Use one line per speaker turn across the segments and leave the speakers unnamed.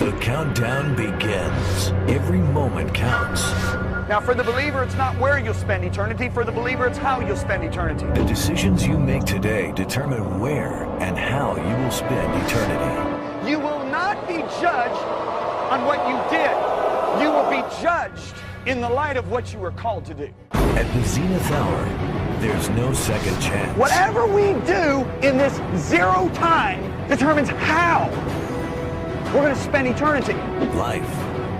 The countdown begins. Every moment counts.
Now, for the believer, it's not where you'll spend eternity. For the believer, it's how you'll spend eternity.
The decisions you make today determine where and how you will spend eternity.
You will not be judged on what you did. You will be judged in the light of what you were called to do.
At the zenith hour, there's no second chance.
Whatever we do in this zero time determines how we're going to spend eternity.
Life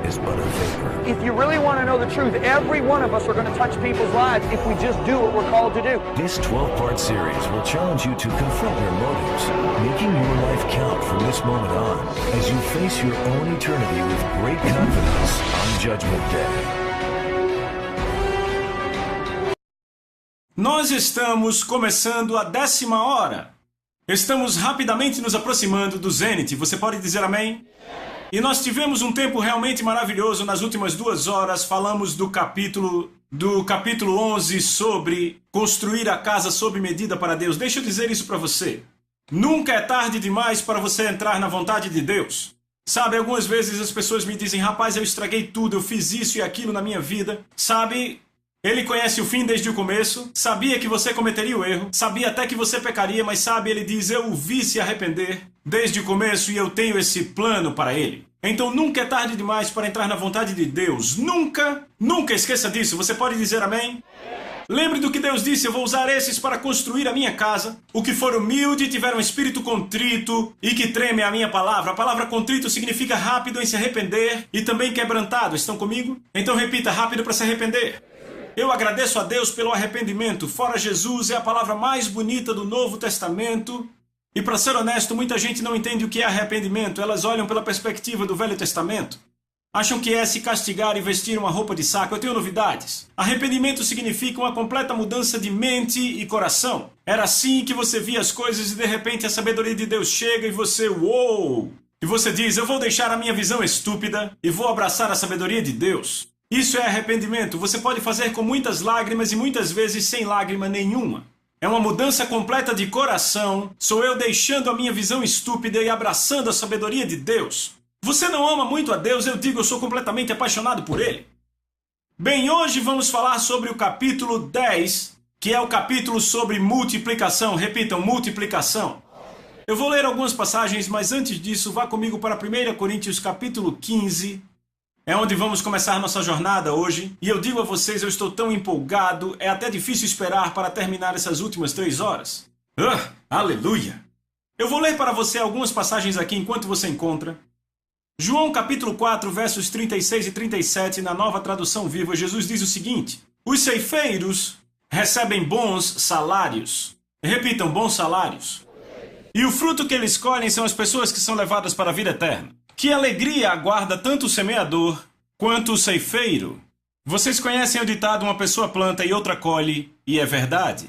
is but a vapor.
If you really want to know the truth, every one of us are going to touch people's lives if we just do what we're called to do.
This 12-part series will challenge you to confront your motives, making your life count from this moment on as you face your own eternity with great confidence on Judgment Day.
Nós estamos começando a 10ª hora. Estamos rapidamente nos aproximando do zênite. Você pode dizer amém? E nós tivemos um tempo realmente maravilhoso nas últimas 2 horas. Falamos do capítulo 11 sobre construir a casa sob medida para Deus. Deixa eu dizer isso para você. Nunca é tarde demais para você entrar na vontade de Deus. Sabe, algumas vezes as pessoas me dizem, rapaz, eu estraguei tudo, eu fiz isso e aquilo na minha vida. Sabe, Ele conhece o fim desde o começo, sabia que você cometeria o erro, sabia até que você pecaria, mas sabe, Ele diz, eu o vi se arrepender desde o começo e eu tenho esse plano para Ele. Então nunca é tarde demais para entrar na vontade de Deus. Nunca, nunca esqueça disso. Você pode dizer amém? Lembre do que Deus disse, eu vou usar esses para construir a minha casa. O que for humilde e tiver um espírito contrito e que treme a minha palavra. A palavra contrito significa rápido em se arrepender e também quebrantado. Estão comigo? Então repita, rápido para se arrepender. Eu agradeço a Deus pelo arrependimento. Fora Jesus é a palavra mais bonita do Novo Testamento. E para ser honesto, muita gente não entende o que é arrependimento. Elas olham pela perspectiva do Velho Testamento. Acham que é se castigar e vestir uma roupa de saco. Eu tenho novidades. Arrependimento significa uma completa mudança de mente e coração. Era assim que você via as coisas e de repente a sabedoria de Deus chega e você, uou! E você diz, eu vou deixar a minha visão estúpida e vou abraçar a sabedoria de Deus. Isso é arrependimento. Você pode fazer com muitas lágrimas e muitas vezes sem lágrima nenhuma. É uma mudança completa de coração. Sou eu deixando a minha visão estúpida e abraçando a sabedoria de Deus. Você não ama muito a Deus? Eu digo, eu sou completamente apaixonado por Ele. Bem, hoje vamos falar sobre o capítulo 10, que é o capítulo sobre multiplicação. Repitam, multiplicação. Eu vou ler algumas passagens, mas antes disso, vá comigo para 1 Coríntios capítulo 15. É onde vamos começar nossa jornada hoje. E eu digo a vocês, eu estou tão empolgado, é até difícil esperar para terminar essas últimas 3 horas. Aleluia! Eu vou ler para você algumas passagens aqui enquanto você encontra. João capítulo 4, versos 36 e 37, na Nova Tradução Viva, Jesus diz o seguinte: os ceifeiros recebem bons salários. Repitam, bons salários. E o fruto que eles colhem são as pessoas que são levadas para a vida eterna. Que alegria aguarda tanto o semeador quanto o ceifeiro. Vocês conhecem o ditado, uma pessoa planta e outra colhe, e é verdade.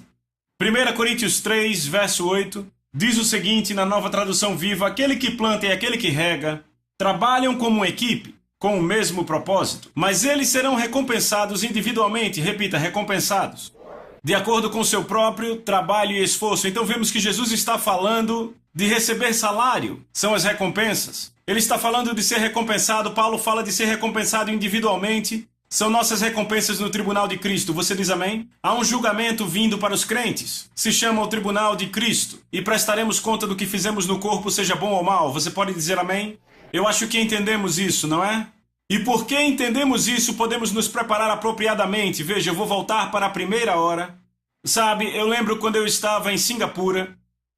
1 Coríntios 3, verso 8, diz o seguinte na Nova Tradução Viva: aquele que planta e aquele que rega trabalham como uma equipe, com o mesmo propósito, mas eles serão recompensados individualmente, repita, recompensados, de acordo com seu próprio trabalho e esforço. Então vemos que Jesus está falando de receber salário, são as recompensas. Ele está falando de ser recompensado, Paulo fala de ser recompensado individualmente, são nossas recompensas no tribunal de Cristo. Você diz amém? Há um julgamento vindo para os crentes, se chama o tribunal de Cristo, e prestaremos conta do que fizemos no corpo, seja bom ou mal. Você pode dizer amém? Eu acho que entendemos isso, não é? E porque entendemos isso, podemos nos preparar apropriadamente. Veja, eu vou voltar para a 1ª hora. Sabe, eu lembro quando eu estava em Singapura,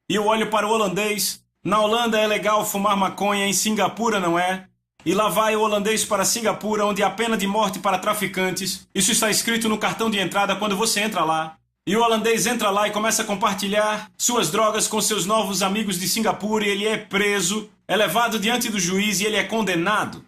e eu olho para o holandês. Na Holanda é legal fumar maconha, em Singapura não é. E lá vai o holandês para Singapura, onde há pena de morte para traficantes. Isso está escrito no cartão de entrada quando você entra lá. E o holandês entra lá e começa a compartilhar suas drogas com seus novos amigos de Singapura, e ele é preso, é levado diante do juiz e ele é condenado.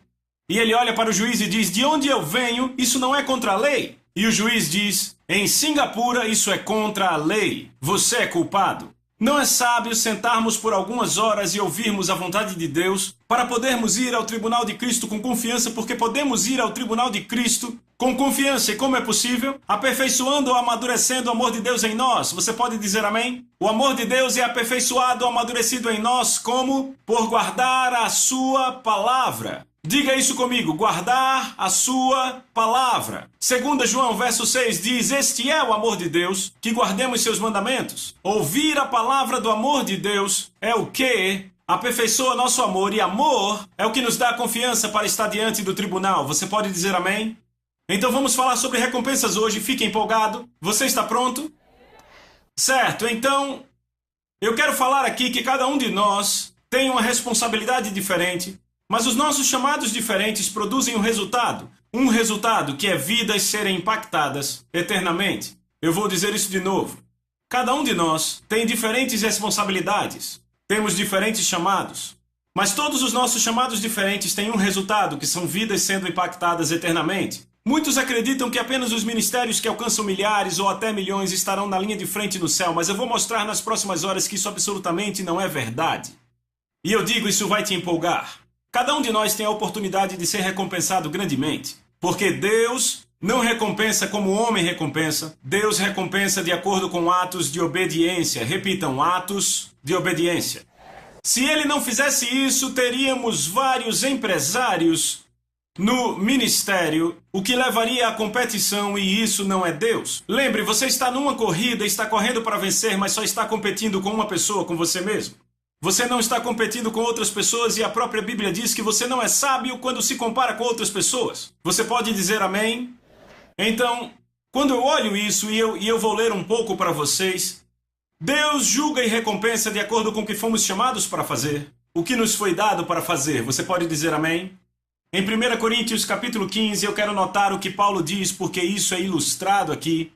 E ele olha para o juiz e diz, de onde eu venho, isso não é contra a lei. E o juiz diz, em Singapura isso é contra a lei. Você é culpado. Não é sábio sentarmos por algumas horas e ouvirmos a vontade de Deus para podermos ir ao tribunal de Cristo com confiança, porque podemos ir ao tribunal de Cristo com confiança. E como é possível? Aperfeiçoando ou amadurecendo o amor de Deus em nós. Você pode dizer amém? O amor de Deus é aperfeiçoado ou amadurecido em nós como? Por guardar a sua palavra. Diga isso comigo, guardar a sua palavra. 2 João, verso 6 diz, este é o amor de Deus, que guardemos seus mandamentos. Ouvir a palavra do amor de Deus é o que aperfeiçoa nosso amor, e amor é o que nos dá confiança para estar diante do tribunal. Você pode dizer amém? Então vamos falar sobre recompensas hoje, fique empolgado. Você está pronto? Certo, então eu quero falar aqui que cada um de nós tem uma responsabilidade diferente. Mas os nossos chamados diferentes produzem um resultado que é vidas serem impactadas eternamente. Eu vou dizer isso de novo. Cada um de nós tem diferentes responsabilidades, temos diferentes chamados, mas todos os nossos chamados diferentes têm um resultado, que são vidas sendo impactadas eternamente. Muitos acreditam que apenas os ministérios que alcançam milhares ou até milhões estarão na linha de frente no céu, mas eu vou mostrar nas próximas horas que isso absolutamente não é verdade. E eu digo, isso vai te empolgar. Cada um de nós tem a oportunidade de ser recompensado grandemente, porque Deus não recompensa como o homem recompensa, Deus recompensa de acordo com atos de obediência. Repitam, atos de obediência. Se ele não fizesse isso, teríamos vários empresários no ministério, o que levaria à competição, e isso não é Deus. Lembre, você está numa corrida, está correndo para vencer, mas só está competindo com uma pessoa, com você mesmo. Você não está competindo com outras pessoas, e a própria Bíblia diz que você não é sábio quando se compara com outras pessoas. Você pode dizer amém? Então, quando eu olho isso, e eu vou ler um pouco para vocês, Deus julga e recompensa de acordo com o que fomos chamados para fazer, o que nos foi dado para fazer. Você pode dizer amém? Em 1 Coríntios capítulo 15, eu quero notar o que Paulo diz, porque isso é ilustrado aqui.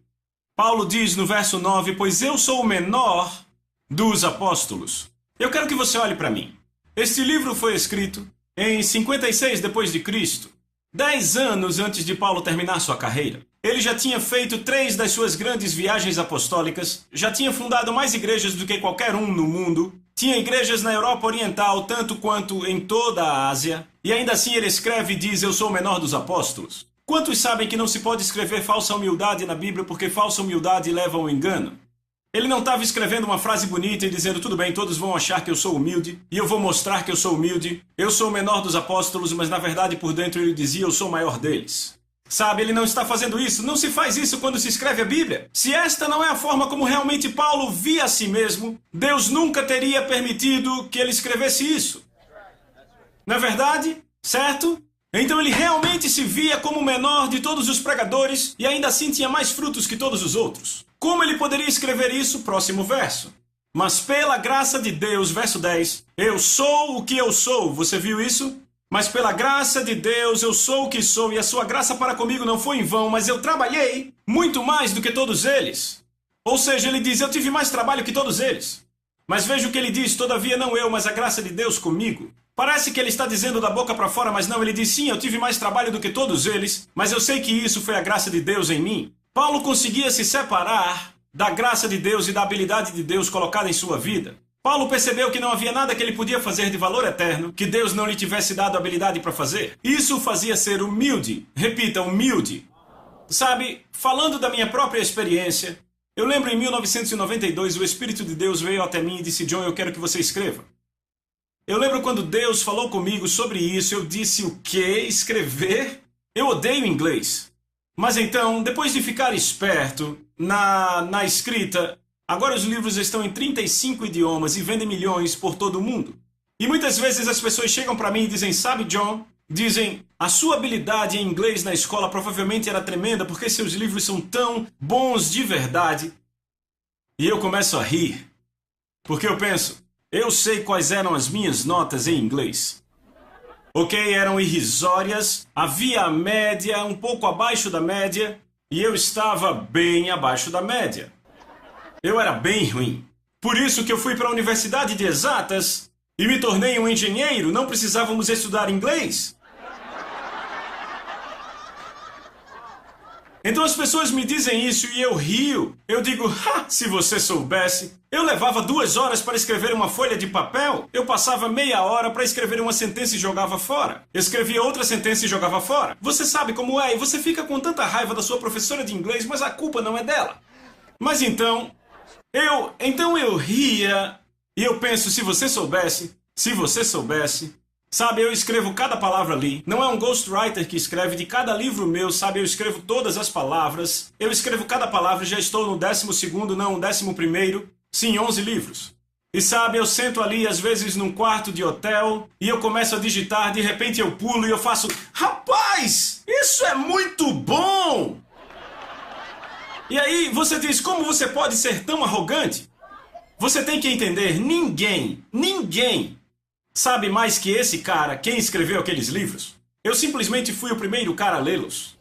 Paulo diz no verso 9, pois eu sou o menor dos apóstolos. Eu quero que você olhe para mim. Este livro foi escrito em 56 depois de Cristo, 10 anos antes de Paulo terminar sua carreira. Ele já tinha feito 3 das suas grandes viagens apostólicas, já tinha fundado mais igrejas do que qualquer um no mundo, tinha igrejas na Europa Oriental tanto quanto em toda a Ásia, e ainda assim ele escreve e diz, eu sou o menor dos apóstolos. Quantos sabem que não se pode escrever falsa humildade na Bíblia porque falsa humildade leva ao engano? Ele não estava escrevendo uma frase bonita e dizendo, tudo bem, todos vão achar que eu sou humilde, e eu vou mostrar que eu sou humilde, eu sou o menor dos apóstolos, mas na verdade por dentro ele dizia, eu sou o maior deles. Sabe, ele não está fazendo isso, não se faz isso quando se escreve a Bíblia. Se esta não é a forma como realmente Paulo via a si mesmo, Deus nunca teria permitido que ele escrevesse isso. Não é verdade? Certo? Então ele realmente se via como o menor de todos os pregadores e ainda assim tinha mais frutos que todos os outros. Como ele poderia escrever isso? Próximo verso. Mas pela graça de Deus, verso 10, eu sou o que eu sou. Você viu isso? Mas pela graça de Deus eu sou o que sou, e a sua graça para comigo não foi em vão, mas eu trabalhei muito mais do que todos eles. Ou seja, ele diz, eu tive mais trabalho que todos eles. Mas veja o que ele diz, todavia não eu, mas a graça de Deus comigo. Parece que ele está dizendo da boca para fora, mas não, ele diz, sim, eu tive mais trabalho do que todos eles, mas eu sei que isso foi a graça de Deus em mim. Paulo conseguia se separar da graça de Deus e da habilidade de Deus colocada em sua vida. Paulo percebeu que não havia nada que ele podia fazer de valor eterno que Deus não lhe tivesse dado habilidade para fazer. Isso o fazia ser humilde. Repita, humilde. Sabe, falando da minha própria experiência, eu lembro em 1992 o Espírito de Deus veio até mim e disse, John, eu quero que você escreva. Eu lembro quando Deus falou comigo sobre isso, eu disse, o quê? Escrever? Eu odeio inglês. Mas então, depois de ficar esperto na escrita, agora os livros estão em 35 idiomas e vendem milhões por todo o mundo. E muitas vezes as pessoas chegam para mim e dizem, sabe, John, dizem, a sua habilidade em inglês na escola provavelmente era tremenda porque seus livros são tão bons de verdade. E eu começo a rir, porque eu penso, eu sei quais eram as minhas notas em inglês. Ok, eram irrisórias, havia a média, um pouco abaixo da média, e eu estava bem abaixo da média. Eu era bem ruim. Por isso que eu fui para a Universidade de Exatas e me tornei um engenheiro, não precisávamos estudar inglês. Então as pessoas me dizem isso e eu rio. Eu digo, se você soubesse. Eu levava 2 horas para escrever uma folha de papel. Eu passava meia hora para escrever uma sentença e jogava fora. Escrevia outra sentença e jogava fora. Você sabe como é e você fica com tanta raiva da sua professora de inglês, mas a culpa não é dela. Mas então eu ria e eu penso, se você soubesse. Sabe, eu escrevo cada palavra ali. Não é um ghostwriter que escreve. De cada livro meu, sabe, eu escrevo todas as palavras. Eu escrevo cada palavra e já estou no 12º, não, 11º. Sim, 11 livros. E sabe, eu sento ali, às vezes, num quarto de hotel, e eu começo a digitar, de repente eu pulo e eu faço... Rapaz, isso é muito bom! E aí você diz, como você pode ser tão arrogante? Você tem que entender, ninguém sabe mais que esse cara quem escreveu aqueles livros. Eu simplesmente fui o primeiro cara a lê-los.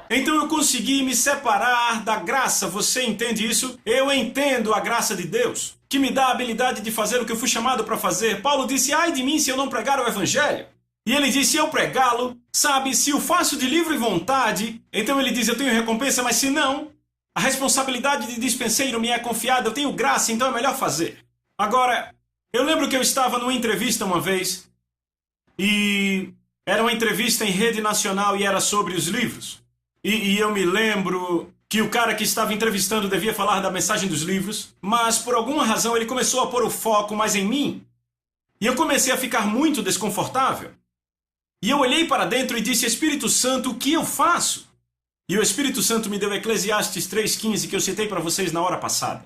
Então eu consegui me separar da graça, você entende isso? Eu entendo a graça de Deus, que me dá a habilidade de fazer o que eu fui chamado para fazer. Paulo disse, ai de mim se eu não pregar o evangelho. E ele disse, se eu pregá-lo, sabe, se o faço de livre vontade, então ele diz, eu tenho recompensa, mas se não, a responsabilidade de dispenseiro me é confiada, eu tenho graça, então é melhor fazer. Agora, eu lembro que eu estava numa entrevista uma vez, e era uma entrevista em rede nacional e era sobre os livros. E eu me lembro que o cara que estava entrevistando devia falar da mensagem dos livros, mas por alguma razão ele começou a pôr o foco mais em mim. E eu comecei a ficar muito desconfortável. E eu olhei para dentro e disse, Espírito Santo, o que eu faço? E o Espírito Santo me deu Eclesiastes 3,15 que eu citei para vocês na hora passada.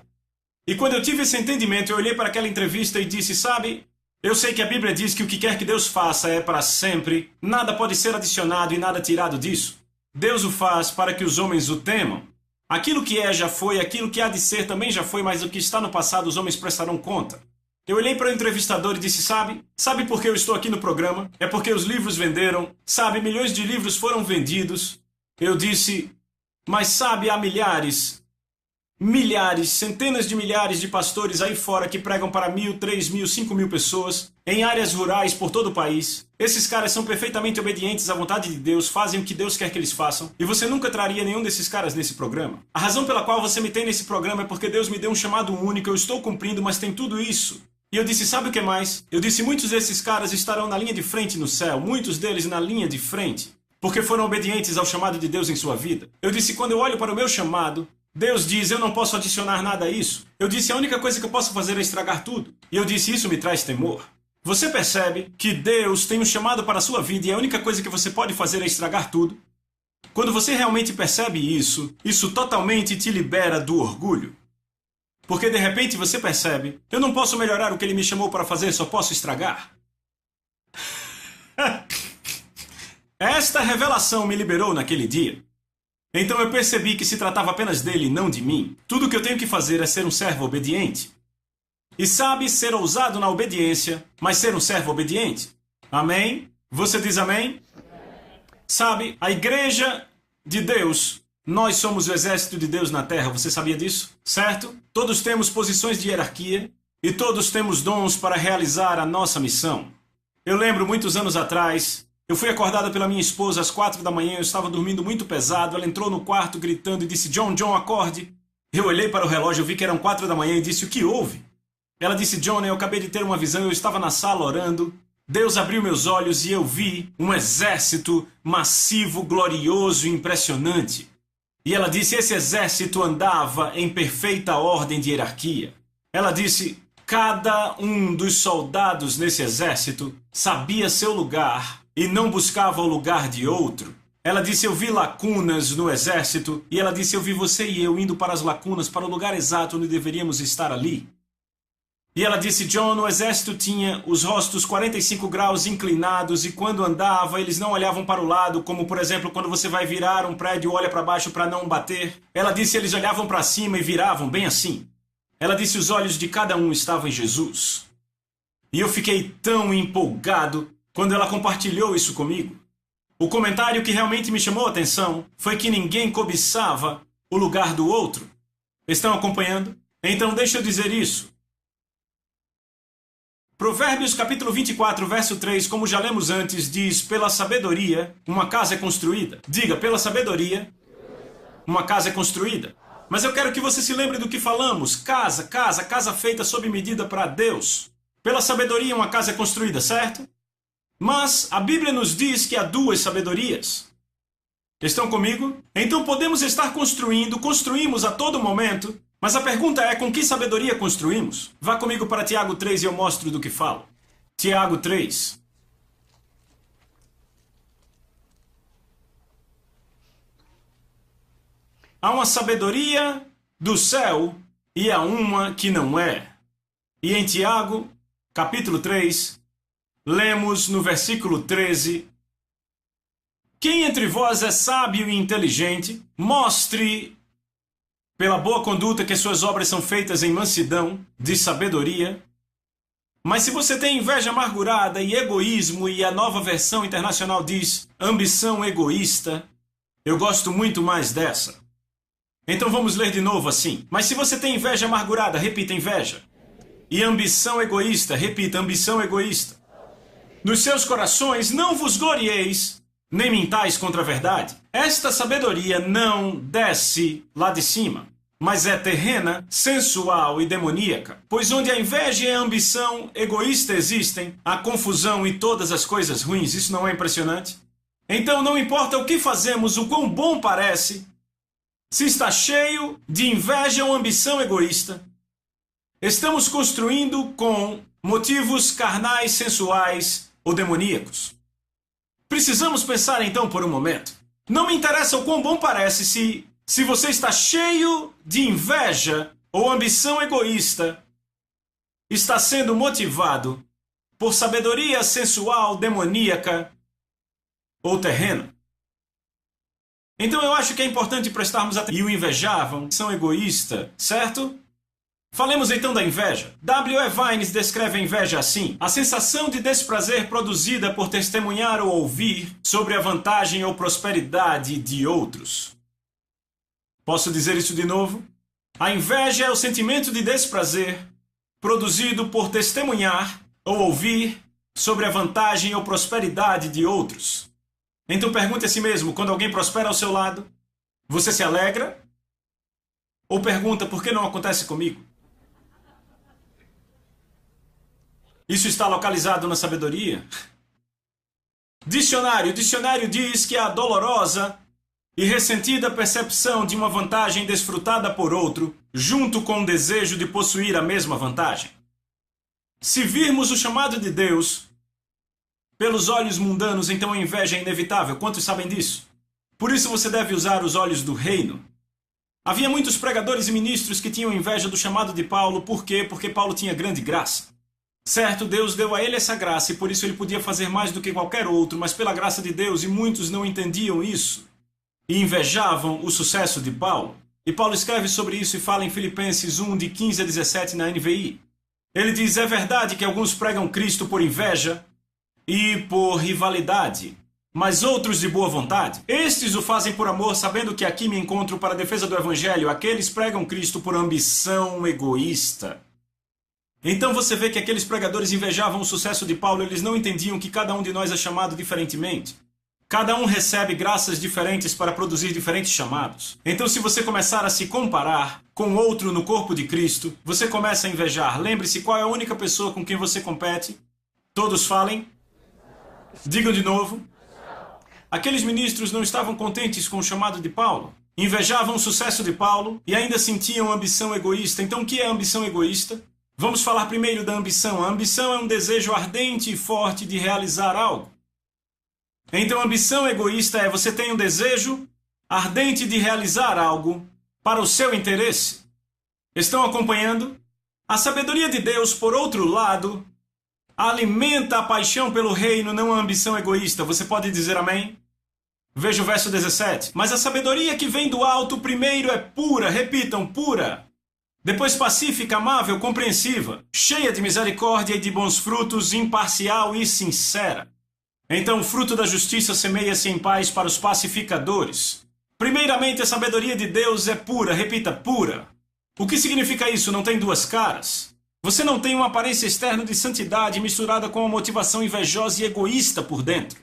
E quando eu tive esse entendimento, eu olhei para aquela entrevista e disse, sabe, eu sei que a Bíblia diz que o que quer que Deus faça é para sempre, nada pode ser adicionado e nada tirado disso. Deus o faz para que os homens o temam. Aquilo que é já foi, aquilo que há de ser também já foi, mas o que está no passado os homens prestarão conta. Eu olhei para o entrevistador e disse, sabe por que eu estou aqui no programa? É porque os livros venderam, sabe, milhões de livros foram vendidos. Eu disse, mas sabe, há milhares, centenas de milhares de pastores aí fora que pregam para 1.000, 3.000, 5.000 pessoas, em áreas rurais por todo o país. Esses caras são perfeitamente obedientes à vontade de Deus, fazem o que Deus quer que eles façam, e você nunca traria nenhum desses caras nesse programa. A razão pela qual você me tem nesse programa é porque Deus me deu um chamado único, eu estou cumprindo, mas tem tudo isso. E eu disse, sabe o que mais? Eu disse, muitos desses caras estarão na linha de frente no céu, muitos deles na linha de frente, porque foram obedientes ao chamado de Deus em sua vida. Eu disse, quando eu olho para o meu chamado, Deus diz, eu não posso adicionar nada a isso. Eu disse, a única coisa que eu posso fazer é estragar tudo. E eu disse, isso me traz temor. Você percebe que Deus tem um chamado para a sua vida e a única coisa que você pode fazer é estragar tudo? Quando você realmente percebe isso, isso totalmente te libera do orgulho. Porque de repente você percebe, eu não posso melhorar o que Ele me chamou para fazer, só posso estragar. Esta revelação me liberou naquele dia. Então eu percebi que se tratava apenas dele, não de mim. Tudo o que eu tenho que fazer é ser um servo obediente. E sabe, ser ousado na obediência, mas ser um servo obediente. Amém? Você diz amém? Sabe, a igreja de Deus, nós somos o exército de Deus na terra, você sabia disso? Certo? Todos temos posições de hierarquia e todos temos dons para realizar a nossa missão. Eu lembro, muitos anos atrás, eu fui acordado pela minha esposa às 4 da manhã, eu estava dormindo muito pesado, ela entrou no quarto gritando e disse, John, acorde. Eu olhei para o relógio, eu vi que eram 4 da manhã e disse, o que houve? Ela disse, John, eu acabei de ter uma visão, eu estava na sala orando, Deus abriu meus olhos e eu vi um exército massivo, glorioso e impressionante. E ela disse, esse exército andava em perfeita ordem de hierarquia. Ela disse, cada um dos soldados nesse exército sabia seu lugar e não buscava o lugar de outro. Ela disse, eu vi lacunas no exército, e ela disse, eu vi você e eu indo para as lacunas, para o lugar exato onde deveríamos estar ali. E ela disse, John, o exército tinha os rostos 45 graus inclinados, e quando andava, eles não olhavam para o lado, como, por exemplo, quando você vai virar um prédio, olha para baixo para não bater. Ela disse, eles olhavam para cima e viravam, bem assim. Ela disse, os olhos de cada um estavam em Jesus. E eu fiquei tão empolgado quando ela compartilhou isso comigo. O comentário que realmente me chamou a atenção foi que ninguém cobiçava o lugar do outro. Estão acompanhando? Então deixa eu dizer isso. Provérbios capítulo 24, verso 3, como já lemos antes, diz, pela sabedoria uma casa é construída. Diga, pela sabedoria uma casa é construída. Mas eu quero que você se lembre do que falamos. Casa feita sob medida para Deus. Pela sabedoria uma casa é construída, certo? Mas a Bíblia nos diz que há duas sabedorias. Estão comigo? Então podemos estar construímos a todo momento, mas a pergunta é com que sabedoria construímos? Vá comigo para Tiago 3 e eu mostro do que falo. Tiago 3. Há uma sabedoria do céu e há uma que não é. E em Tiago, capítulo 3, lemos no versículo 13: Quem entre vós é sábio e inteligente, mostre pela boa conduta que suas obras são feitas em mansidão, de sabedoria. Mas se você tem inveja amargurada e egoísmo, e a Nova Versão Internacional diz ambição egoísta, eu gosto muito mais dessa. Então vamos ler de novo assim. Mas se você tem inveja amargurada, repita inveja. E ambição egoísta, repita ambição egoísta. Nos seus corações não vos glorieis, nem mintais contra a verdade. Esta sabedoria não desce lá de cima, mas é terrena, sensual e demoníaca. Pois onde a inveja e a ambição egoísta existem, há confusão e todas as coisas ruins. Isso não é impressionante? Então não importa o que fazemos, o quão bom parece, se está cheio de inveja ou ambição egoísta, estamos construindo com motivos carnais, sensuais ou demoníacos. Precisamos pensar então por um momento. Não me interessa o quão bom parece se você está cheio de inveja ou ambição egoísta, está sendo motivado por sabedoria sensual, demoníaca ou terrena. Então eu acho que é importante prestarmos atenção. E o invejavam, são egoísta, certo? Falemos então da inveja. W.E. Vines descreve a inveja assim: a sensação de desprazer produzida por testemunhar ou ouvir sobre a vantagem ou prosperidade de outros. Posso dizer isso de novo? A inveja é o sentimento de desprazer produzido por testemunhar ou ouvir sobre a vantagem ou prosperidade de outros. Então pergunte a si mesmo, quando alguém prospera ao seu lado, você se alegra? Ou pergunta, por que não acontece comigo? Isso está localizado na sabedoria? Dicionário. O dicionário diz que a dolorosa e ressentida percepção de uma vantagem desfrutada por outro, junto com o desejo de possuir a mesma vantagem. Se virmos o chamado de Deus pelos olhos mundanos, então a inveja é inevitável. Quantos sabem disso? Por isso você deve usar os olhos do reino. Havia muitos pregadores e ministros que tinham inveja do chamado de Paulo. Por quê? Porque Paulo tinha grande graça. Certo, Deus deu a ele essa graça e por isso ele podia fazer mais do que qualquer outro, mas pela graça de Deus, e muitos não entendiam isso e invejavam o sucesso de Paulo. E Paulo escreve sobre isso e fala em Filipenses 1, de 15 a 17 na NVI. Ele diz: é verdade que alguns pregam Cristo por inveja e por rivalidade, mas outros de boa vontade. Estes o fazem por amor, sabendo que aqui me encontro para a defesa do Evangelho. Aqueles pregam Cristo por ambição egoísta. Então você vê que aqueles pregadores invejavam o sucesso de Paulo. Eles não entendiam que cada um de nós é chamado diferentemente. Cada um recebe graças diferentes para produzir diferentes chamados. Então se você começar a se comparar com outro no corpo de Cristo, você começa a invejar. Lembre-se, qual é a única pessoa com quem você compete? Todos falem. Digam de novo. Aqueles ministros não estavam contentes com o chamado de Paulo. Invejavam o sucesso de Paulo e ainda sentiam ambição egoísta. Então o que é ambição egoísta? Vamos falar primeiro da ambição. A ambição é um desejo ardente e forte de realizar algo. Então a ambição egoísta é você tem um desejo ardente de realizar algo para o seu interesse. Estão acompanhando? A sabedoria de Deus, por outro lado, alimenta a paixão pelo reino, não a ambição egoísta. Você pode dizer amém? Veja o verso 17. Mas a sabedoria que vem do alto primeiro é pura, repitam, pura. Depois pacífica, amável, compreensiva, cheia de misericórdia e de bons frutos, imparcial e sincera. Então o fruto da justiça semeia-se em paz para os pacificadores. Primeiramente, a sabedoria de Deus é pura, repita, pura. O que significa isso? Não tem duas caras. Você não tem uma aparência externa de santidade misturada com uma motivação invejosa e egoísta por dentro.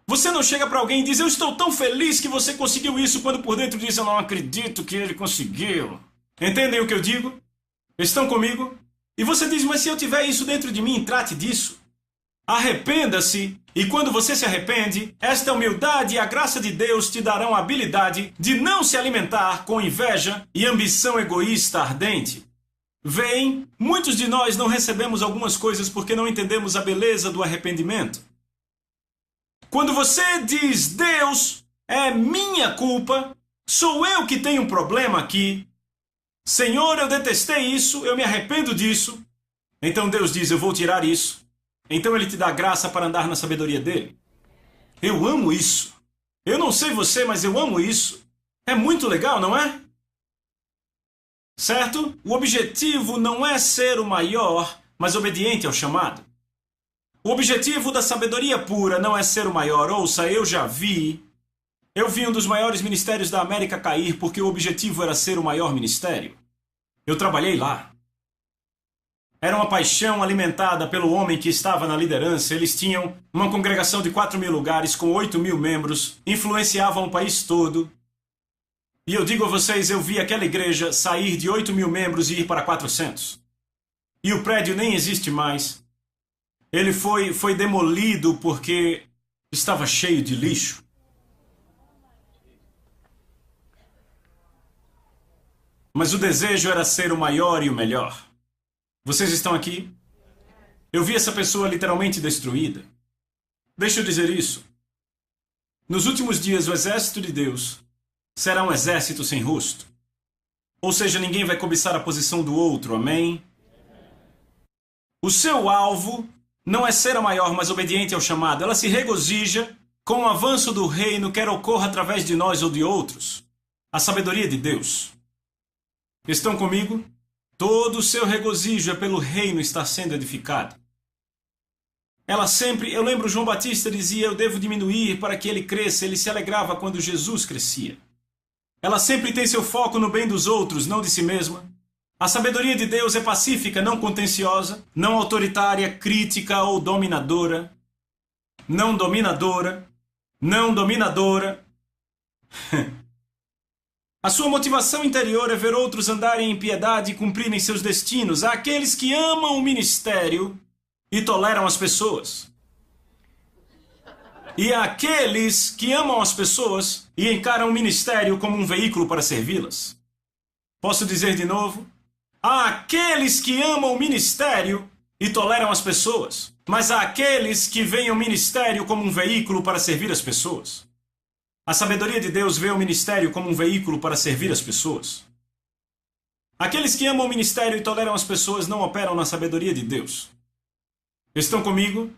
Você não chega para alguém e diz: eu estou tão feliz que você conseguiu isso, quando por dentro diz: eu não acredito que ele conseguiu. Entendem o que eu digo? Estão comigo? E você diz: mas se eu tiver isso dentro de mim, trate disso. Arrependa-se, e quando você se arrepende, esta humildade e a graça de Deus te darão a habilidade de não se alimentar com inveja e ambição egoísta ardente. Veem, muitos de nós não recebemos algumas coisas porque não entendemos a beleza do arrependimento. Quando você diz: Deus, é minha culpa, sou eu que tenho um problema aqui, Senhor, eu detestei isso, eu me arrependo disso, então Deus diz: eu vou tirar isso. Então Ele te dá graça para andar na sabedoria dEle. Eu amo isso. Eu não sei você, mas eu amo isso. É muito legal, não é? Certo? O objetivo não é ser o maior, mas obediente ao chamado. O objetivo da sabedoria pura não é ser o maior. Ouça, eu vi um dos maiores ministérios da América cair porque o objetivo era ser o maior ministério. Eu trabalhei lá. Era uma paixão alimentada pelo homem que estava na liderança. Eles tinham uma congregação de 4.000 lugares com 8.000 membros, influenciavam o país todo. E eu digo a vocês, eu vi aquela igreja sair de 8.000 membros e ir para 400. E o prédio nem existe mais. Ele foi demolido porque estava cheio de lixo. Mas o desejo era ser o maior e o melhor. Vocês estão aqui? Eu vi essa pessoa literalmente destruída. Deixa eu dizer isso. Nos últimos dias, o exército de Deus será um exército sem rosto. Ou seja, ninguém vai cobiçar a posição do outro, amém? O seu alvo não é ser a maior, mas obediente ao chamado. Ela se regozija com o avanço do reino, quer ocorra através de nós ou de outros. A sabedoria de Deus. Estão comigo? Todo o seu regozijo é pelo reino estar sendo edificado. Ela sempre, eu lembro João Batista dizia: eu devo diminuir para que ele cresça. Ele se alegrava quando Jesus crescia. Ela sempre tem seu foco no bem dos outros, não de si mesma. A sabedoria de Deus é pacífica, não contenciosa, não autoritária, crítica ou dominadora. Não dominadora. Não dominadora. A sua motivação interior é ver outros andarem em piedade e cumprirem seus destinos. Há aqueles que amam o ministério e toleram as pessoas. E há aqueles que amam as pessoas e encaram o ministério como um veículo para servi-las. Posso dizer de novo? Há aqueles que amam o ministério e toleram as pessoas. Mas há aqueles que veem o ministério como um veículo para servir as pessoas. A sabedoria de Deus vê o ministério como um veículo para servir as pessoas. Aqueles que amam o ministério e toleram as pessoas não operam na sabedoria de Deus. Estão comigo?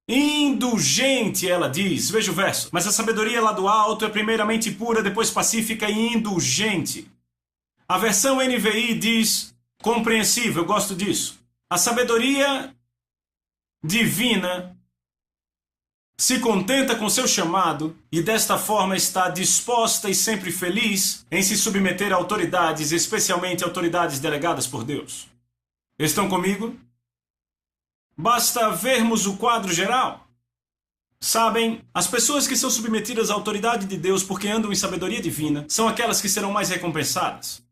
Indulgente, ela diz. Veja o verso. Mas a sabedoria lá do alto é primeiramente pura, depois pacífica e indulgente. A versão NVI diz compreensível, eu gosto disso. A sabedoria divina se contenta com seu chamado e desta forma está disposta e sempre feliz em se submeter a autoridades, especialmente autoridades delegadas por Deus. Estão comigo? Basta vermos o quadro geral. Sabem, as pessoas que são submetidas à autoridade de Deus porque andam em sabedoria divina são aquelas que serão mais recompensadas.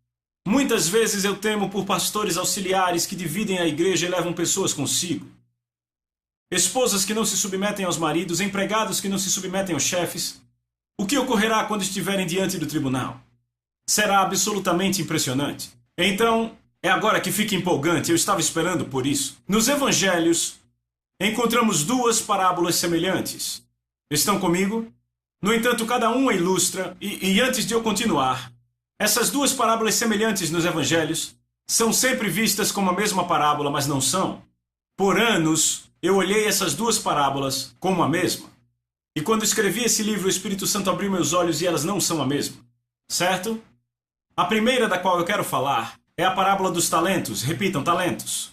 Muitas vezes eu temo por pastores auxiliares que dividem a igreja e levam pessoas consigo. Esposas que não se submetem aos maridos, empregados que não se submetem aos chefes. O que ocorrerá quando estiverem diante do tribunal? Será absolutamente impressionante. Então, é agora que fica empolgante, eu estava esperando por isso. Nos evangelhos, encontramos duas parábolas semelhantes. Estão comigo? No entanto, cada uma ilustra, e antes de eu continuar, essas duas parábolas semelhantes nos evangelhos são sempre vistas como a mesma parábola, mas não são. Por anos, eu olhei essas duas parábolas como a mesma. E quando escrevi esse livro, o Espírito Santo abriu meus olhos e elas não são a mesma. Certo? A primeira da qual eu quero falar é a parábola dos talentos. Repitam, talentos.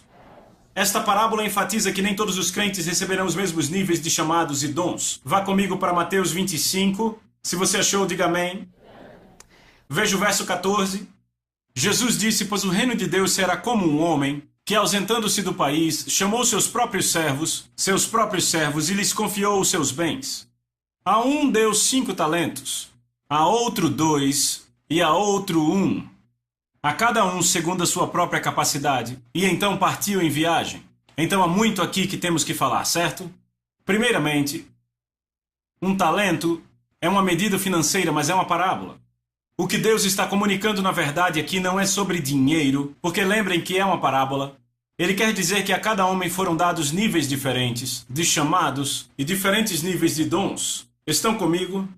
Esta parábola enfatiza que nem todos os crentes receberão os mesmos níveis de chamados e dons. Vá comigo para Mateus 25. Se você achou, diga amém. Veja o verso 14. Jesus disse: pois o reino de Deus será como um homem que, ausentando-se do país, chamou seus próprios servos, e lhes confiou os seus bens. A um deu 5 talentos, a outro 2, e a outro 1, a cada um segundo a sua própria capacidade, e então partiu em viagem. Então há muito aqui que temos que falar, certo? Primeiramente, um talento é uma medida financeira, mas é uma parábola. O que Deus está comunicando na verdade aqui não é sobre dinheiro, porque lembrem que é uma parábola. Ele quer dizer que a cada homem foram dados níveis diferentes de chamados e diferentes níveis de dons. Estão comigo?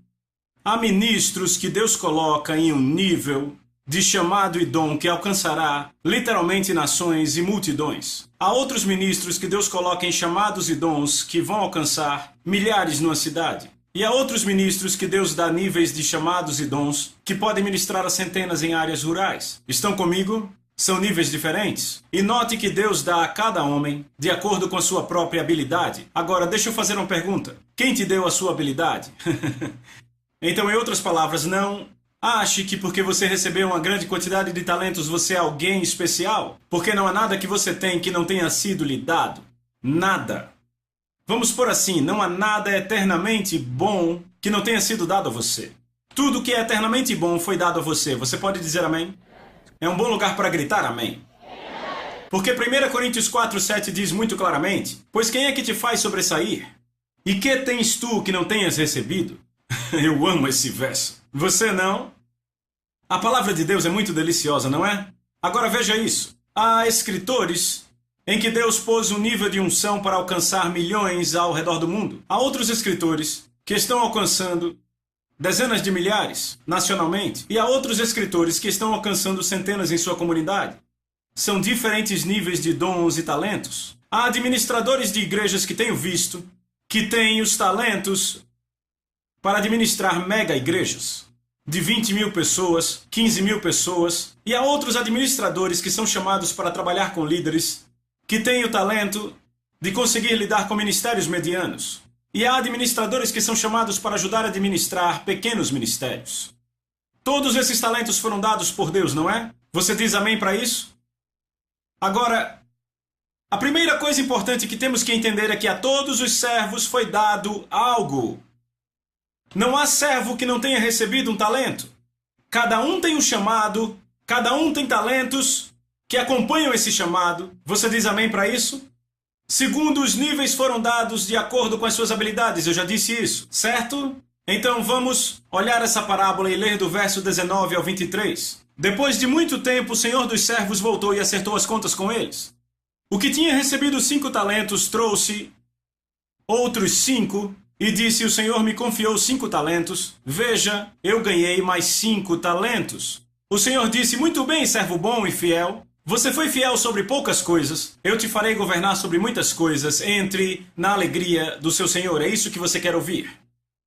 Há ministros que Deus coloca em um nível de chamado e dom que alcançará literalmente nações e multidões. Há outros ministros que Deus coloca em chamados e dons que vão alcançar milhares numa cidade. E há outros ministros que Deus dá níveis de chamados e dons que podem ministrar a centenas em áreas rurais. Estão comigo? São níveis diferentes. E note que Deus dá a cada homem de acordo com a sua própria habilidade. Agora, deixa eu fazer uma pergunta. Quem te deu a sua habilidade? Então, em outras palavras, não ache que porque você recebeu uma grande quantidade de talentos você é alguém especial. Porque não há nada que você tem que não tenha sido lhe dado. Nada. Vamos por assim, não há nada eternamente bom que não tenha sido dado a você. Tudo que é eternamente bom foi dado a você. Você pode dizer amém? É um bom lugar para gritar amém. Porque 1 Coríntios 4:7 diz muito claramente: pois quem é que te faz sobressair? E que tens tu que não tenhas recebido? Eu amo esse verso. Você não? A palavra de Deus é muito deliciosa, não é? Agora veja isso. Há escritores em que Deus pôs um nível de unção para alcançar milhões ao redor do mundo. Há outros escritores que estão alcançando dezenas de milhares nacionalmente. E há outros escritores que estão alcançando centenas em sua comunidade. São diferentes níveis de dons e talentos. Há administradores de igrejas que tenho visto que têm os talentos para administrar mega igrejas de 20 mil pessoas, 15 mil pessoas. E há outros administradores que são chamados para trabalhar com líderes que têm o talento de conseguir lidar com ministérios medianos. E há administradores que são chamados para ajudar a administrar pequenos ministérios. Todos esses talentos foram dados por Deus, não é? Você diz amém para isso? Agora, a primeira coisa importante que temos que entender é que a todos os servos foi dado algo. Não há servo que não tenha recebido um talento. Cada um tem um chamado, cada um tem talentos que acompanham esse chamado. Você diz amém para isso? Segundo, os níveis foram dados de acordo com as suas habilidades. Eu já disse isso, certo? Então vamos olhar essa parábola e ler do verso 19 ao 23. Depois de muito tempo, o senhor dos servos voltou e acertou as contas com eles. O que tinha recebido 5 talentos trouxe outros 5 e disse: o senhor me confiou 5 talentos. Veja, eu ganhei mais 5 talentos. O senhor disse: muito bem, servo bom e fiel. Você foi fiel sobre poucas coisas, eu te farei governar sobre muitas coisas. Entre na alegria do seu Senhor. É isso que você quer ouvir?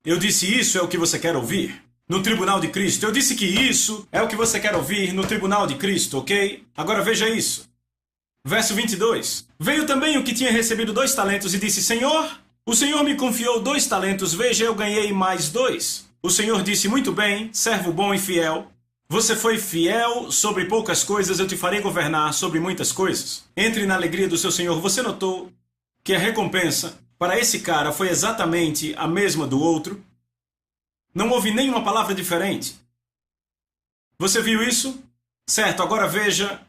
Eu disse: isso é o que você quer ouvir no tribunal de Cristo. Eu disse que isso é o que você quer ouvir no tribunal de Cristo, ok? Agora veja isso. Verso 22. Veio também o que tinha recebido 2 talentos e disse: Senhor, o Senhor me confiou 2 talentos, veja, eu ganhei mais 2. O Senhor disse: muito bem, servo bom e fiel. Você foi fiel sobre poucas coisas, eu te farei governar sobre muitas coisas. Entre na alegria do seu Senhor. Você notou que a recompensa para esse cara foi exatamente a mesma do outro? Não houve nenhuma palavra diferente. Você viu isso? Certo, agora veja.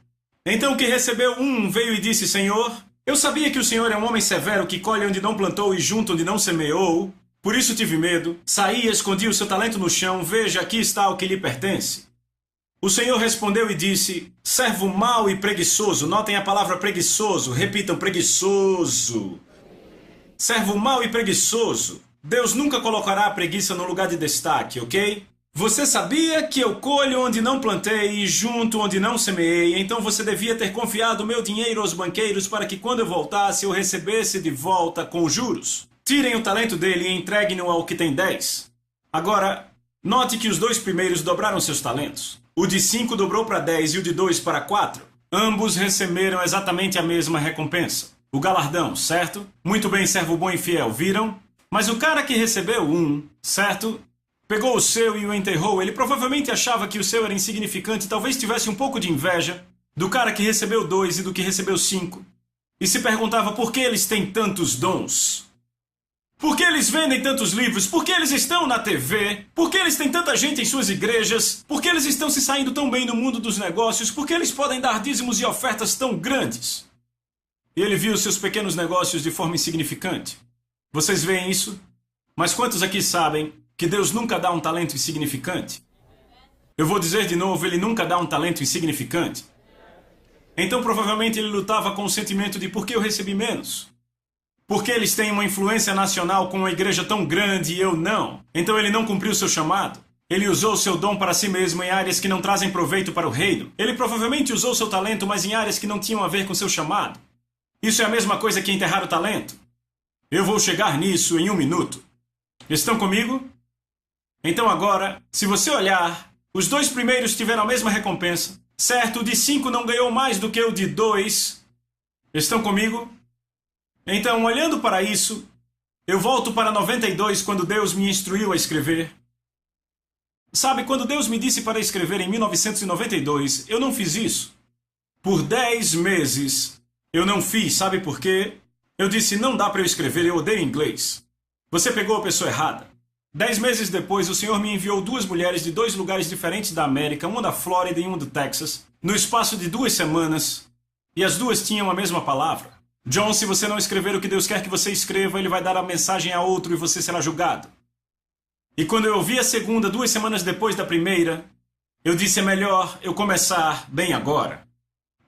Então o que recebeu um veio e disse: Senhor, eu sabia que o Senhor é um homem severo que colhe onde não plantou e junta onde não semeou. Por isso tive medo. Saí e escondi o seu talento no chão. Veja, aqui está o que lhe pertence. O Senhor respondeu e disse: servo mau e preguiçoso. Notem a palavra preguiçoso. Repitam: preguiçoso. Servo mau e preguiçoso. Deus nunca colocará a preguiça no lugar de destaque, ok? Você sabia que eu colho onde não plantei e junto onde não semeei, então você devia ter confiado o meu dinheiro aos banqueiros para que quando eu voltasse eu recebesse de volta com juros. Tirem o talento dele e entreguem-no ao que tem 10. Agora, note que os 2 primeiros dobraram seus talentos. O de 5 dobrou para 10 e o de 2 para 4. Ambos receberam exatamente a mesma recompensa. O galardão, certo? Muito bem, servo bom e fiel, viram? Mas o cara que recebeu 1, certo? Pegou o seu e o enterrou. Ele provavelmente achava que o seu era insignificante, talvez tivesse um pouco de inveja. do cara que recebeu 2 e do que recebeu 5, e se perguntava por que eles têm tantos dons. Por que eles vendem tantos livros? Por que eles estão na TV? Por que eles têm tanta gente em suas igrejas? Por que eles estão se saindo tão bem no mundo dos negócios? Por que eles podem dar dízimos e ofertas tão grandes? E ele viu seus pequenos negócios de forma insignificante. Vocês veem isso? Mas quantos aqui sabem que Deus nunca dá um talento insignificante? Eu vou dizer de novo, Ele nunca dá um talento insignificante. Então provavelmente ele lutava com o sentimento de por que eu recebi menos? Porque eles têm uma influência nacional com uma igreja tão grande e eu não. Então ele não cumpriu seu chamado. Ele usou seu dom para si mesmo em áreas que não trazem proveito para o reino. Ele provavelmente usou seu talento, mas em áreas que não tinham a ver com seu chamado. Isso é a mesma coisa que enterrar o talento. Eu vou chegar nisso em 1 minuto. Estão comigo? Então agora, se você olhar, os 2 primeiros tiveram a mesma recompensa. Certo, o de 5 não ganhou mais do que o de 2. Estão comigo? Então, olhando para isso, eu volto para 92 quando Deus me instruiu a escrever. Sabe, quando Deus me disse para escrever em 1992, eu não fiz isso. Por 10 meses, eu não fiz. Sabe por quê? Eu disse, não dá para eu escrever, eu odeio inglês. Você pegou a pessoa errada. 10 meses depois, o Senhor me enviou 2 mulheres de 2 lugares diferentes da América, uma da Flórida e uma do Texas, no espaço de 2 semanas, e as 2 tinham a mesma palavra. John, se você não escrever o que Deus quer que você escreva, Ele vai dar a mensagem a outro e você será julgado. E quando eu ouvi a segunda, 2 semanas depois da primeira, eu disse, é melhor eu começar bem agora.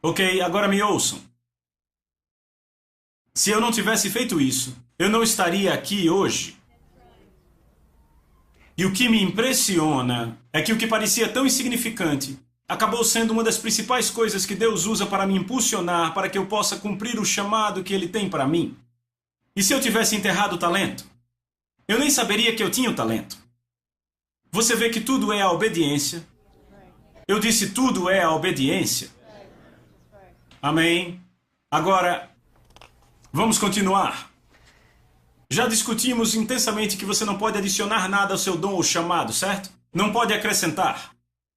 Ok, agora me ouçam. Se eu não tivesse feito isso, eu não estaria aqui hoje. E o que me impressiona é que o que parecia tão insignificante acabou sendo uma das principais coisas que Deus usa para me impulsionar para que eu possa cumprir o chamado que Ele tem para mim. E se eu tivesse enterrado o talento? Eu nem saberia que eu tinha o talento. Você vê que tudo é a obediência. Eu disse tudo é a obediência. Amém? Agora, vamos continuar. Já discutimos intensamente que você não pode adicionar nada ao seu dom ou chamado, certo? Não pode acrescentar.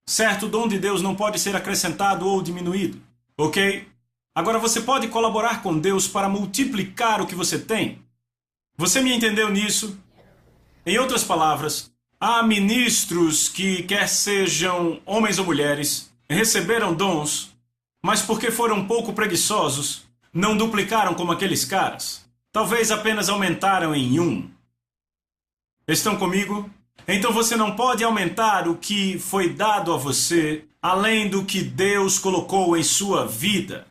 Certo, o dom de Deus não pode ser acrescentado ou diminuído. Ok? Agora você pode colaborar com Deus para multiplicar o que você tem. Você me entendeu nisso? Em outras palavras, há ministros que, quer sejam homens ou mulheres, receberam dons, mas porque foram um pouco preguiçosos, não duplicaram como aqueles caras. Talvez apenas aumentaram em 1. Estão comigo? Então você não pode aumentar o que foi dado a você, além do que Deus colocou em sua vida.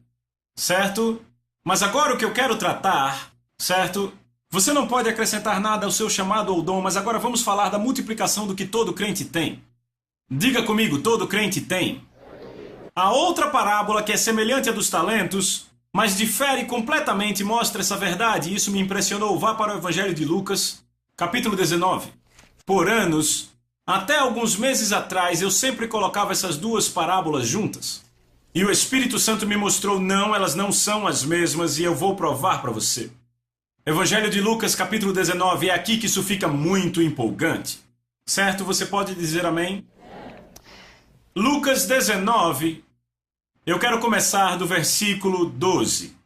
Certo? Mas agora o que eu quero tratar, certo? Você não pode acrescentar nada ao seu chamado ou dom, mas agora vamos falar da multiplicação do que todo crente tem. Diga comigo, todo crente tem. A outra parábola, que é semelhante à dos talentos, mas difere completamente, mostra essa verdade, e isso me impressionou. Vá para o Evangelho de Lucas, capítulo 19. Por anos, até alguns meses atrás, eu sempre colocava essas 2 parábolas juntas. E o Espírito Santo me mostrou, não, elas não são as mesmas, e eu vou provar para você. Evangelho de Lucas, capítulo 19, é aqui que isso fica muito empolgante. Certo? Você pode dizer amém? Lucas 19, eu quero começar do versículo 12.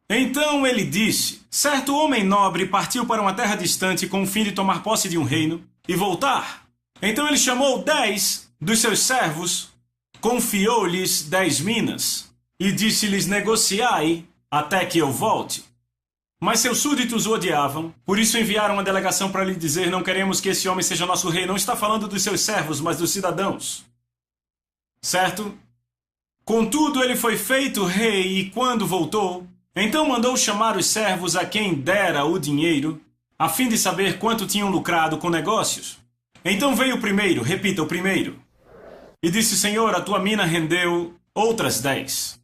Então ele disse, certo homem nobre partiu para uma terra distante com o fim de tomar posse de um reino e voltar. Então ele chamou 10 dos seus servos, confiou-lhes 10 minas e disse-lhes, negociai até que eu volte. Mas seus súditos o odiavam, por isso enviaram uma delegação para lhe dizer, não queremos que esse homem seja nosso rei. Não está falando dos seus servos, mas dos cidadãos. Certo? Contudo, ele foi feito rei e quando voltou, então mandou chamar os servos a quem dera o dinheiro, a fim de saber quanto tinham lucrado com negócios. Então veio o primeiro, repita, o primeiro, e disse, Senhor, a tua mina rendeu outras 10.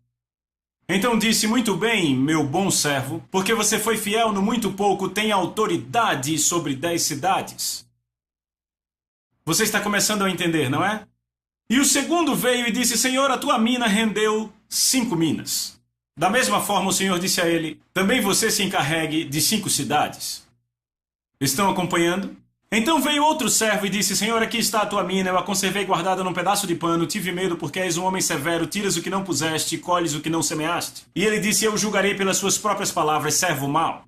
Então disse, muito bem, meu bom servo, porque você foi fiel no muito pouco, tem autoridade sobre 10 cidades. Você está começando a entender, não é? E o segundo veio e disse, Senhor, a tua mina rendeu 5 minas. Da mesma forma, o Senhor disse a ele, também você se encarregue de 5 cidades. Estão acompanhando? Então veio outro servo e disse: Senhor, aqui está a tua mina, eu a conservei guardada num pedaço de pano, tive medo porque és um homem severo, tiras o que não puseste e colhes o que não semeaste. E ele disse: eu julgarei pelas suas próprias palavras, servo mau.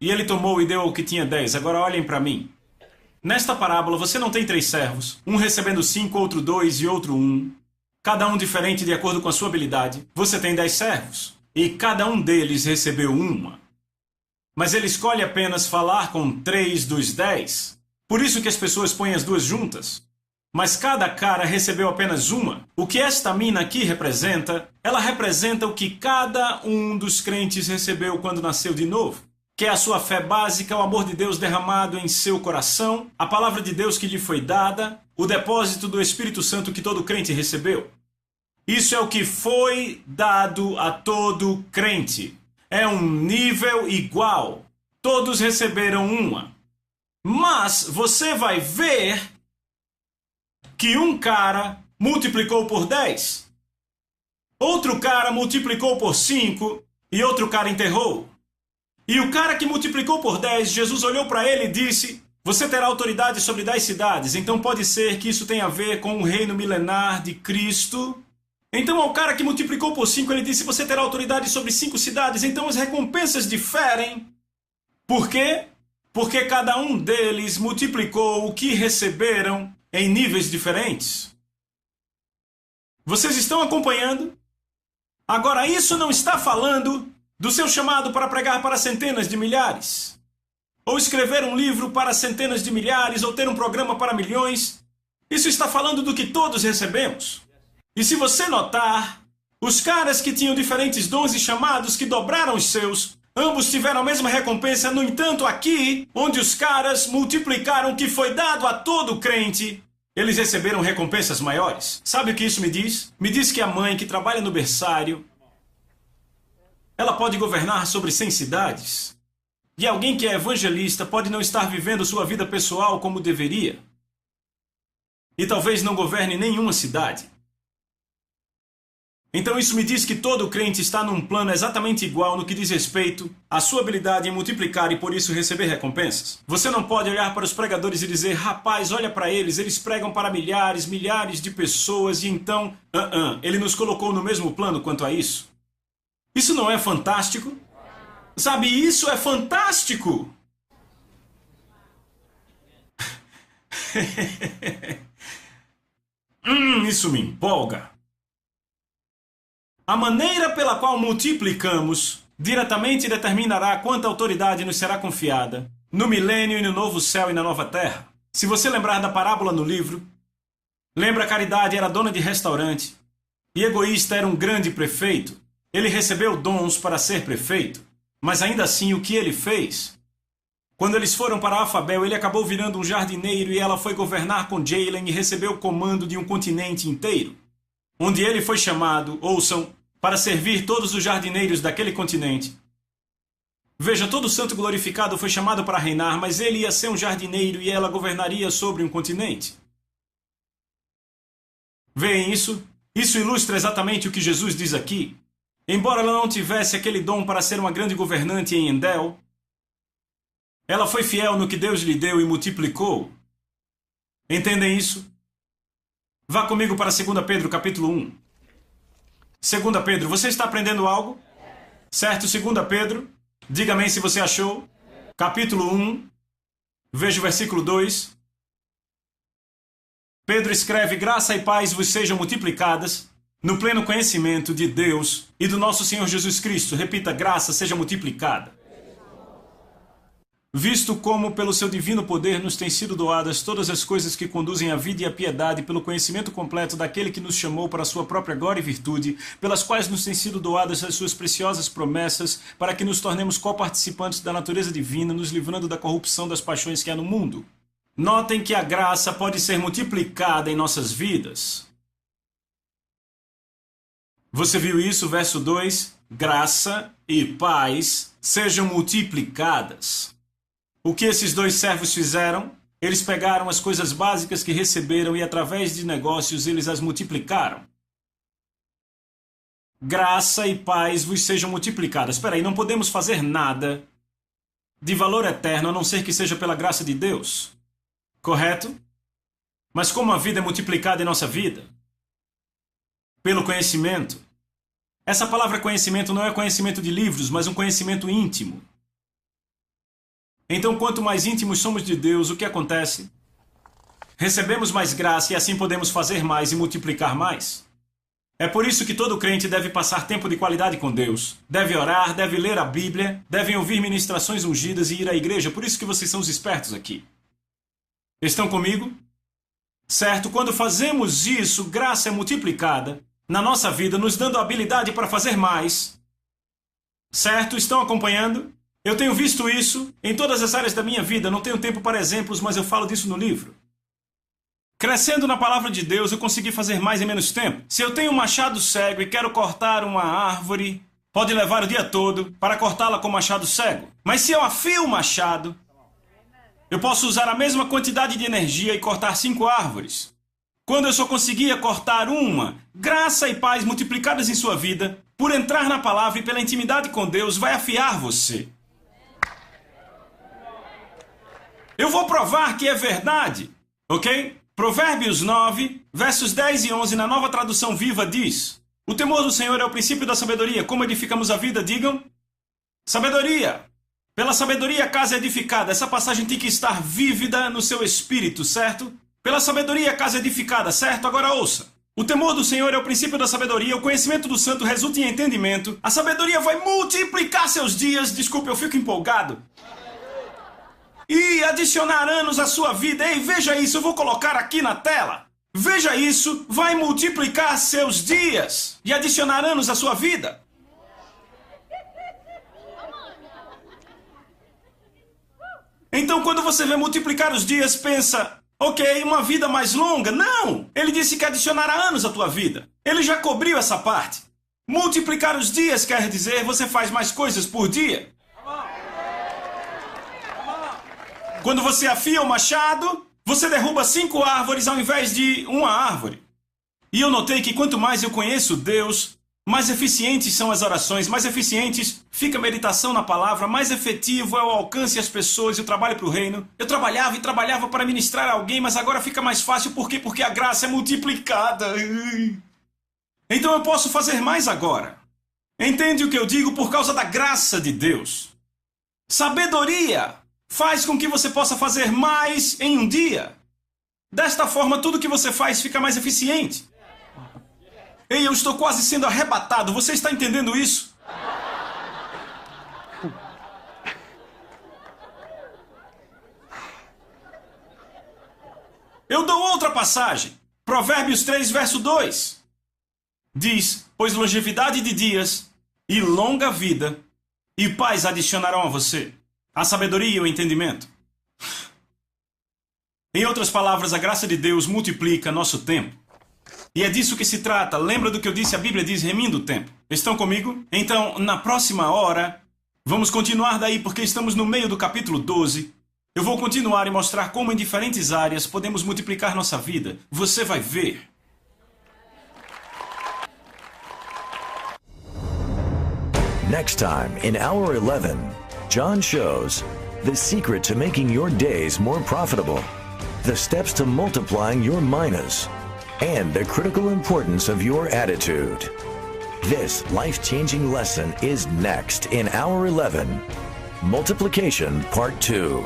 E ele tomou e deu ao que tinha 10. Agora olhem para mim. Nesta parábola você não tem 3 servos, um recebendo 5, outro 2 e outro 1. Cada um diferente de acordo com a sua habilidade. Você tem 10 servos, e cada um deles recebeu 1. Mas ele escolhe apenas falar com 3 dos 10. Por isso que as pessoas põem as duas juntas. Mas cada cara recebeu apenas 1. O que esta mina aqui representa? Ela representa o que cada um dos crentes recebeu quando nasceu de novo. Que é a sua fé básica, o amor de Deus derramado em seu coração, a palavra de Deus que lhe foi dada, o depósito do Espírito Santo que todo crente recebeu. Isso é o que foi dado a todo crente. É um nível igual. Todos receberam 1. Mas você vai ver que um cara multiplicou por 10. Outro cara multiplicou por 5 e outro cara enterrou. E o cara que multiplicou por 10, Jesus olhou para ele e disse: você terá autoridade sobre 10 cidades. Então pode ser que isso tenha a ver com o reino milenar de Cristo. Então ao cara que multiplicou por 5, ele disse: você terá autoridade sobre 5 cidades. Então as recompensas diferem. Por quê? Porque cada um deles multiplicou o que receberam em níveis diferentes. Vocês estão acompanhando? Agora, isso não está falando do seu chamado para pregar para centenas de milhares, ou escrever um livro para centenas de milhares, ou ter um programa para milhões. Isso está falando do que todos recebemos. E se você notar, os caras que tinham diferentes dons e chamados que dobraram os seus, ambos tiveram a mesma recompensa. No entanto, aqui, onde os caras multiplicaram o que foi dado a todo crente, eles receberam recompensas maiores. Sabe o que isso me diz? Me diz que a mãe que trabalha no berçário, ela pode governar sobre 100 cidades. E alguém que é evangelista pode não estar vivendo sua vida pessoal como deveria. E talvez não governe nenhuma cidade. Então isso me diz que todo crente está num plano exatamente igual no que diz respeito à sua habilidade em multiplicar e por isso receber recompensas. Você não pode olhar para os pregadores e dizer: rapaz, olha para eles, eles pregam para milhares, milhares de pessoas e então, ele nos colocou no mesmo plano quanto a isso. Isso não é fantástico? Sabe, isso é fantástico! Isso me empolga. A maneira pela qual multiplicamos diretamente determinará quanta autoridade nos será confiada no milênio e no novo céu e na nova terra. Se você lembrar da parábola no livro, lembra, Caridade era dona de restaurante e Egoísta era um grande prefeito. Ele recebeu dons para ser prefeito, mas ainda assim o que ele fez? Quando eles foram para Afabel, ele acabou virando um jardineiro e ela foi governar com Jalen e recebeu o comando de um continente inteiro, onde ele foi chamado, ouçam, para servir todos os jardineiros daquele continente. Veja, todo santo glorificado foi chamado para reinar, mas ele ia ser um jardineiro e ela governaria sobre um continente. Veem isso? Isso ilustra exatamente o que Jesus diz aqui. Embora ela não tivesse aquele dom para ser uma grande governante em Endel, ela foi fiel no que Deus lhe deu e multiplicou. Entendem isso? Vá comigo para 2 Pedro, capítulo 1. 2 Pedro, você está aprendendo algo? Certo, 2 Pedro, diga amém se você achou. Capítulo 1, veja o versículo 2. Pedro escreve: graça e paz vos sejam multiplicadas no pleno conhecimento de Deus e do nosso Senhor Jesus Cristo. Repita: graça seja multiplicada. Visto como pelo seu divino poder nos têm sido doadas todas as coisas que conduzem à vida e à piedade pelo conhecimento completo daquele que nos chamou para a sua própria glória e virtude, pelas quais nos têm sido doadas as suas preciosas promessas, para que nos tornemos coparticipantes da natureza divina, nos livrando da corrupção das paixões que há no mundo. Notem que a graça pode ser multiplicada em nossas vidas. Você viu isso? Verso 2. Graça e paz sejam multiplicadas. O que esses dois servos fizeram? Eles pegaram as coisas básicas que receberam e, através de negócios, eles as multiplicaram. Graça e paz vos sejam multiplicadas. Espera aí, não podemos fazer nada de valor eterno a não ser que seja pela graça de Deus. correto? Mas como a vida é multiplicada em nossa vida? Pelo conhecimento. Essa palavra conhecimento não é conhecimento de livros, mas um conhecimento íntimo. Então, quanto mais íntimos somos de Deus, o que acontece? Recebemos mais graça e assim podemos fazer mais e multiplicar mais. É por isso que todo crente deve passar tempo de qualidade com Deus. Deve orar, deve ler a Bíblia, devem ouvir ministrações ungidas e ir à igreja. Por isso que vocês são os espertos aqui. Estão comigo? Certo, quando fazemos isso, graça é multiplicada na nossa vida, nos dando a habilidade para fazer mais. Certo? Estão acompanhando? Eu tenho visto isso em todas as áreas da minha vida. Não tenho tempo para exemplos, mas eu falo disso no livro. Crescendo na palavra de Deus, eu consegui fazer mais em menos tempo. Se eu tenho um machado cego e quero cortar uma árvore, pode levar o dia todo para cortá-la com o machado cego. Mas se eu afio o machado, eu posso usar a mesma quantidade de energia e cortar 5 árvores. Quando eu só conseguia cortar uma, graça e paz multiplicadas em sua vida, por entrar na palavra e pela intimidade com Deus, vai afiar você. Eu vou provar que é verdade, ok? Provérbios 9, versos 10 e 11, na Nova Tradução Viva, diz: o temor do Senhor é o princípio da sabedoria. Como edificamos a vida, digam? Sabedoria. Pela sabedoria a casa é edificada. Essa passagem tem que estar vívida no seu espírito, certo? Pela sabedoria a casa é edificada, certo? Agora ouça. O temor do Senhor é o princípio da sabedoria. O conhecimento do santo resulta em entendimento. A sabedoria vai multiplicar seus dias. Desculpe, eu fico empolgado. E adicionar anos à sua vida. Ei, veja isso, eu vou colocar aqui na tela. Veja isso, vai multiplicar seus dias e adicionar anos à sua vida. Então, quando você vê multiplicar os dias, pensa, ok, uma vida mais longa. Não! Ele disse que adicionará anos à tua vida. Ele já cobriu essa parte. Multiplicar os dias quer dizer você faz mais coisas por dia. Quando você afia o machado, você derruba 5 árvores ao invés de uma árvore. E eu notei que quanto mais eu conheço Deus, mais eficientes são as orações, mais eficientes fica a meditação na palavra, mais efetivo é o alcance às pessoas e o trabalho para o reino. Eu trabalhava e trabalhava para ministrar a alguém, mas agora fica mais fácil. Por quê? Porque a graça é multiplicada. Então eu posso fazer mais agora. Entende o que eu digo? Por causa da graça de Deus. Sabedoria faz com que você possa fazer mais em um dia. Desta forma, tudo que você faz fica mais eficiente. Ei, eu estou quase sendo arrebatado. Você está entendendo isso? Eu dou outra passagem. Provérbios 3, verso 2. Diz, pois longevidade de dias e longa vida e paz adicionarão a você. A sabedoria e o entendimento. Em outras palavras, a graça de Deus multiplica nosso tempo. E é disso que se trata. Lembra do que eu disse? A Bíblia diz remindo o tempo. Estão comigo? Então, na próxima hora, vamos continuar daí porque estamos no meio do capítulo 12. Eu vou continuar e mostrar como em diferentes áreas podemos multiplicar nossa vida. Você vai ver.
Next time in Hour 11, John shows the secret to making your days more profitable, the steps to multiplying your minas, and the critical importance of your attitude. This life-changing lesson is next in Hour 11, Multiplication Part 2.